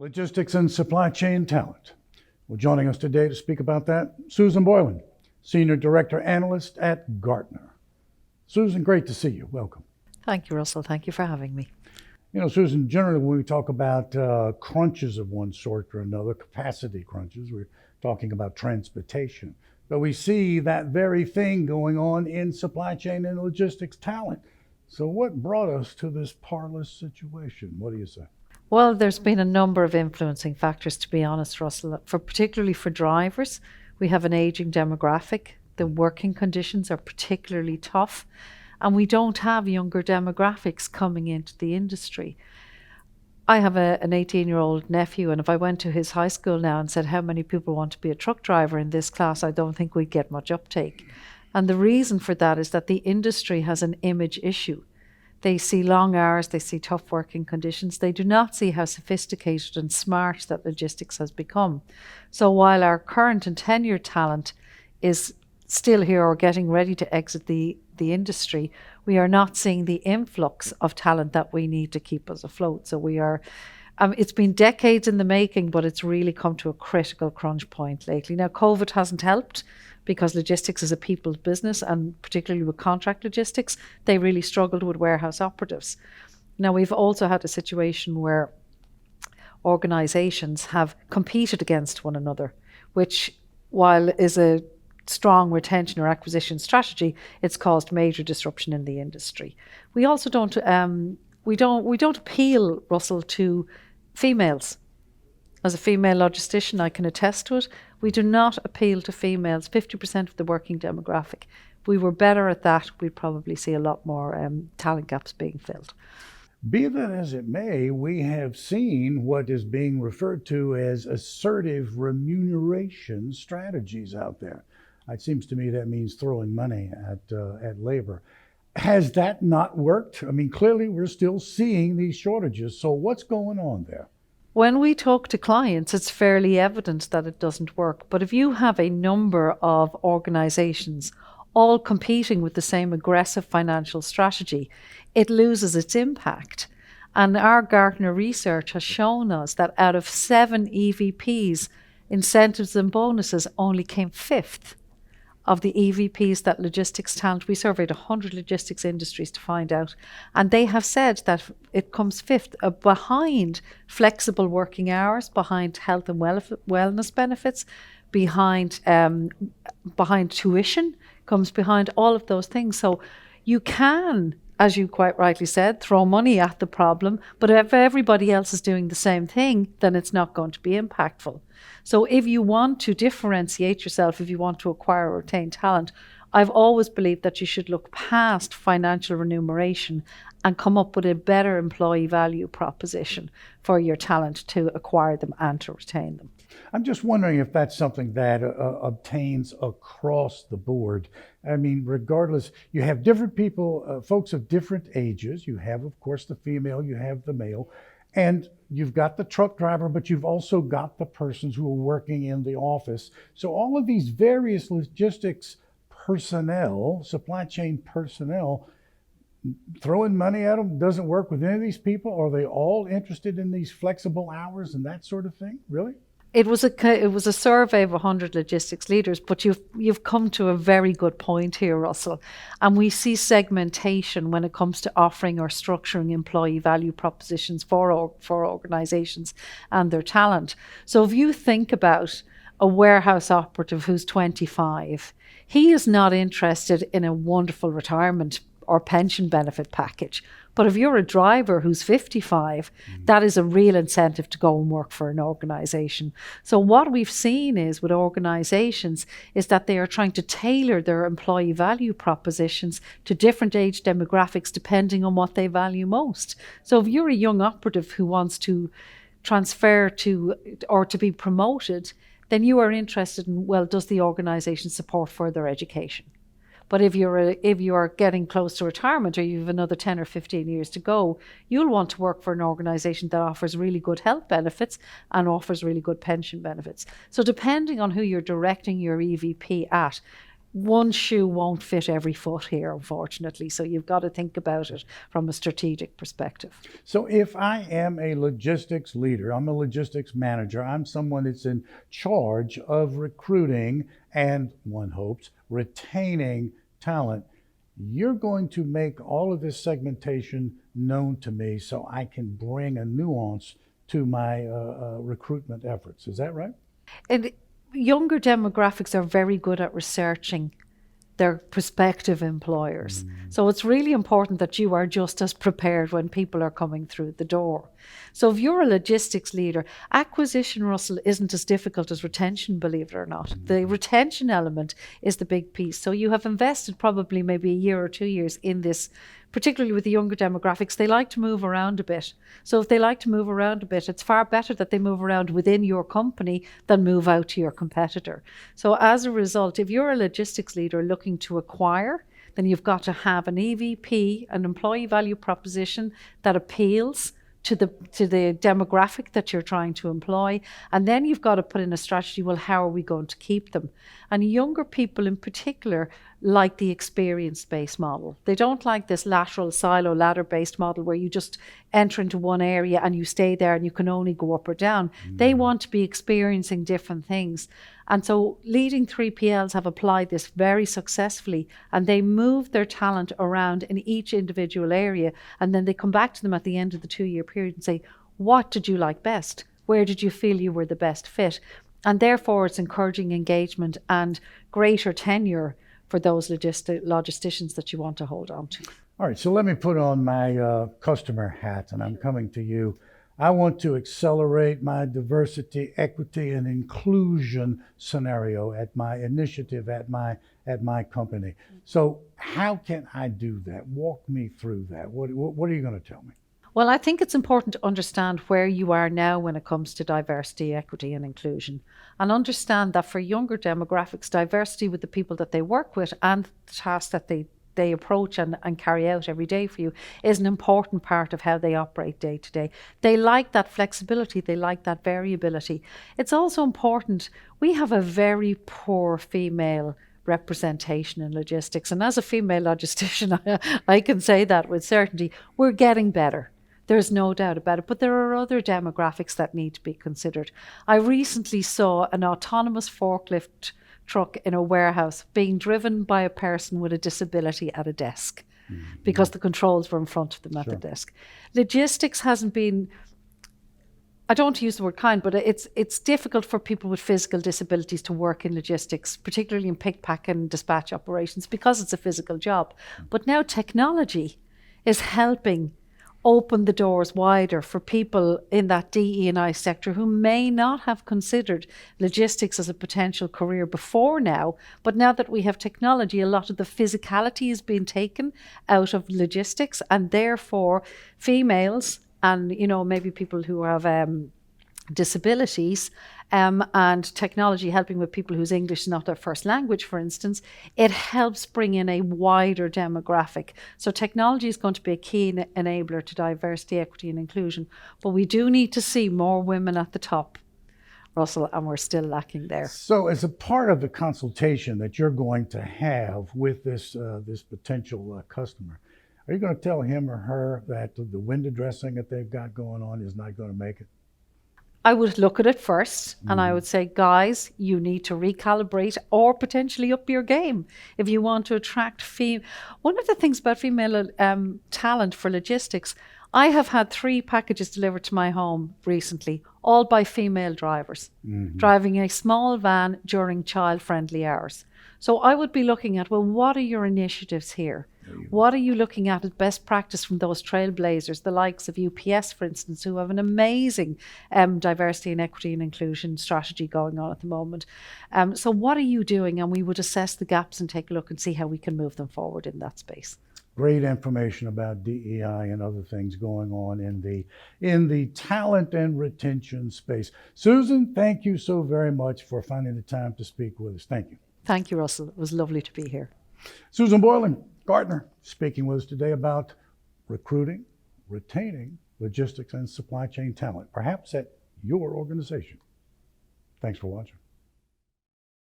Logistics and supply chain talent. Well, joining us today to speak about that, Susan Boylan, Senior Director Analyst at Gartner. Susan, great to see you. Welcome. Thank you, Russell. Thank you for having me. You know, Susan, generally when we talk about crunches of one sort or another, capacity crunches, we're talking about transportation. But we see that very thing going on in supply chain and logistics talent. So what brought us to this parlous situation? What do you say? Well, there's been a number of influencing factors, to be honest, Russell. Particularly for drivers, we have an aging demographic. The working conditions are particularly tough, and we don't have younger demographics coming into the industry. I have an 18-year-old nephew, and if I went to his high school now and said, how many people want to be a truck driver in this class, I don't think we'd get much uptake. And the reason for that is that the industry has an image issue. They see long hours, they see tough working conditions. They do not see how sophisticated and smart that logistics has become. So while our current and tenured talent is still here or getting ready to exit the industry, we are not seeing the influx of talent that we need to keep us afloat. So we are, it's been decades in the making, but it's really come to a critical crunch point lately. Now, COVID hasn't helped, because logistics is a people's business, and particularly with contract logistics, they really struggled with warehouse operatives. Now, we've also had a situation where organisations have competed against one another, which, while is a strong retention or acquisition strategy, it's caused major disruption in the industry. We also don't appeal, Russell, to females. As a female logistician, I can attest to it. We do not appeal to females, 50% of the working demographic. If we were better at that, we'd probably see a lot more talent gaps being filled. Be that as it may, we have seen what is being referred to as assertive remuneration strategies out there. It seems to me that means throwing money at labor. Has that not worked? I mean, clearly we're still seeing these shortages. So what's going on there? When we talk to clients, it's fairly evident that it doesn't work. But if you have a number of organisations all competing with the same aggressive financial strategy, it loses its impact. And our Gartner research has shown us that out of 7 EVPs, incentives and bonuses only came 5th of the EVPs that logistics talent. We surveyed 100 logistics industries to find out, and they have said that it comes 5th behind flexible working hours, behind health and wellness benefits, behind tuition, comes behind all of those things. So you can, as you quite rightly said, throw money at the problem, but if everybody else is doing the same thing, then it's not going to be impactful. So if you want to differentiate yourself, if you want to acquire or retain talent, I've always believed that you should look past financial remuneration and come up with a better employee value proposition for your talent to acquire them and to retain them. I'm just wondering if that's something that obtains across the board. I mean, regardless, you have different people, folks of different ages. You have, of course, the female, you have the male, and you've got the truck driver, but you've also got the persons who are working in the office. So all of these various logistics personnel, supply chain personnel, throwing money at them doesn't work with any of these people? Are they all interested in these flexible hours and that sort of thing? Really? It was a survey of 100 logistics leaders, but you've come to a very good point here, Russell. And we see segmentation when it comes to offering or structuring employee value propositions for organisations and their talent. So if you think about a warehouse operative who's 25, he is not interested in a wonderful retirement or pension benefit package. But if you're a driver who's 55, that is a real incentive to go and work for an organisation. So what we've seen is with organisations is that they are trying to tailor their employee value propositions to different age demographics depending on what they value most. So if you're a young operative who wants to transfer to or to be promoted, then you are interested in, well, does the organisation support further education? But if you are getting close to retirement or you have another 10 or 15 years to go, you'll want to work for an organisation that offers really good health benefits and offers really good pension benefits. So depending on who you're directing your EVP at, one shoe won't fit every foot here, unfortunately. So you've got to think about it from a strategic perspective. So if I am a logistics leader, I'm a logistics manager, I'm someone that's in charge of recruiting and, one hopes, retaining talent, you're going to make all of this segmentation known to me so I can bring a nuance to my recruitment efforts. Is that right? And younger demographics are very good at researching their prospective employers. So it's really important that you are just as prepared when people are coming through the door. So if you're a logistics leader, acquisition, Russell, isn't as difficult as retention, believe it or not. The retention element is the big piece. So you have invested probably maybe a year or 2 years in this, particularly with the younger demographics. They like to move around a bit. So if they like to move around a bit, it's far better that they move around within your company than move out to your competitor. So as a result, if you're a logistics leader looking to acquire, then you've got to have an EVP, an employee value proposition that appeals to the demographic that you're trying to employ. And then you've got to put in a strategy, well, how are we going to keep them? And younger people in particular like the experience-based model. They don't like this lateral silo ladder-based model where you just enter into one area and you stay there and you can only go up or down. They want to be experiencing different things. And so leading 3PLs have applied this very successfully, and they move their talent around in each individual area, and then they come back to them at the end of the 2-year period and say, what did you like best? Where did you feel you were the best fit? And therefore it's encouraging engagement and greater tenure for those logisticians that you want to hold on to. All right, so let me put on my customer hat, and I'm coming to you. I want to accelerate my diversity, equity, and inclusion scenario at my initiative, at my company. So how can I do that? Walk me through that. What are you going to tell me? Well, I think it's important to understand where you are now when it comes to diversity, equity, and inclusion, and understand that for younger demographics, diversity with the people that they work with and the tasks that they approach and carry out every day for you is an important part of how they operate day to day. They like that flexibility, they like that variability. It's also important, we have a very poor female representation in logistics, and as a female logistician, I can say that with certainty. We're getting better. There's no doubt about it, but there are other demographics that need to be considered. I recently saw an autonomous forklift truck in a warehouse being driven by a person with a disability at a desk because the controls were in front of them at the desk. Logistics hasn't been, I don't want to use the word kind, but it's difficult for people with physical disabilities to work in logistics, particularly in pick, pack and dispatch operations, because it's a physical job. But now technology is helping open the doors wider for people in that DE&I sector who may not have considered logistics as a potential career before now. But now that we have technology, a lot of the physicality is being taken out of logistics, and therefore females and, you know, maybe people who have disabilities and technology helping with people whose English is not their first language, for instance, it helps bring in a wider demographic. So technology is going to be a key enabler to diversity, equity and inclusion. But we do need to see more women at the top, Russell, and we're still lacking there. So as a part of the consultation that you're going to have with this potential customer, are you going to tell him or her that the window dressing that they've got going on is not going to make it? I would look at it first and I would say, guys, you need to recalibrate or potentially up your game if you want to attract One of the things about female talent for logistics, I have had 3 packages delivered to my home recently, all by female drivers, driving a small van during child-friendly hours. So I would be looking at, well, what are your initiatives here? What are you looking at as best practice from those trailblazers, the likes of UPS, for instance, who have an amazing diversity and equity and inclusion strategy going on at the moment. So what are you doing? And we would assess the gaps and take a look and see how we can move them forward in that space. Great information about DEI and other things going on in the talent and retention space. Susan, thank you so very much for finding the time to speak with us. Thank you. Thank you, Russell. It was lovely to be here. Susan Boylan, Gartner, speaking with us today about recruiting, retaining logistics and supply chain talent, perhaps at your organization. Thanks for watching.